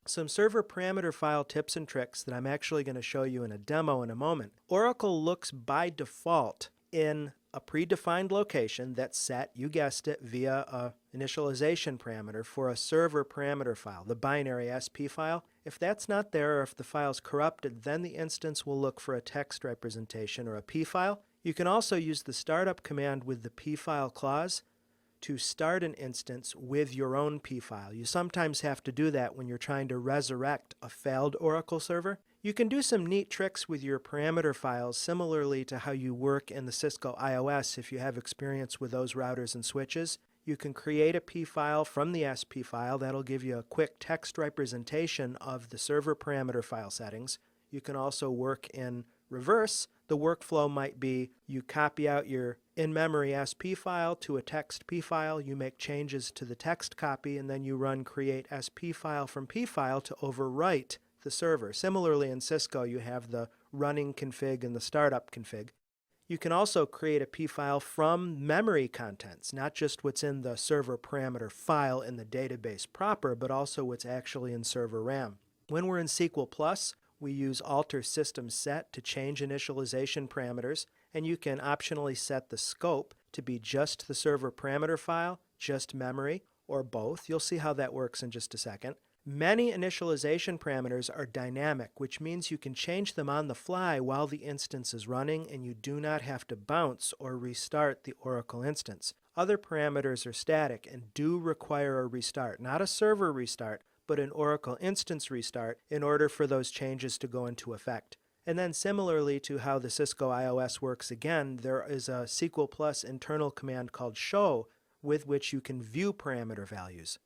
Some server parameter file tips and tricks that I'm actually going to show you in a demo in a moment. Oracle looks by default in a predefined location that's set, you guessed it, via a initialization parameter for a server parameter file, the binary SP file. If that's not there, or if the file's corrupted, then the instance will look for a text representation or a P file. You can also use the startup command with the P file clause to start an instance with your own P file. You sometimes have to do that when you're trying to resurrect a failed Oracle server. You can do some neat tricks with your parameter files similarly to how you work in the Cisco IOS if you have experience with those routers and switches. You can create a P file from the SP file. That'll give you a quick text representation of the server parameter file settings. You can also work in reverse. The workflow might be you copy out your in-memory SP file to a text P file, you make changes to the text copy, and then you run create SP file from P file to overwrite the server. Similarly in Cisco you have the running config and the startup config. You can also create a P file from memory contents, not just what's in the server parameter file in the database proper, but also what's actually in server RAM. When we're in SQL+, we use alter system set to change initialization parameters, and you can optionally set the scope to be just the server parameter file, just memory, or both. You'll see how that works in just a second. Many initialization parameters are dynamic, which means you can change them on the fly while the instance is running, and you do not have to bounce or restart the Oracle instance. Other parameters are static and do require a restart, not a server restart, but an Oracle instance restart in order for those changes to go into effect. And then similarly to how the Cisco IOS works again, there is a SQL+ internal command called show with which you can view parameter values.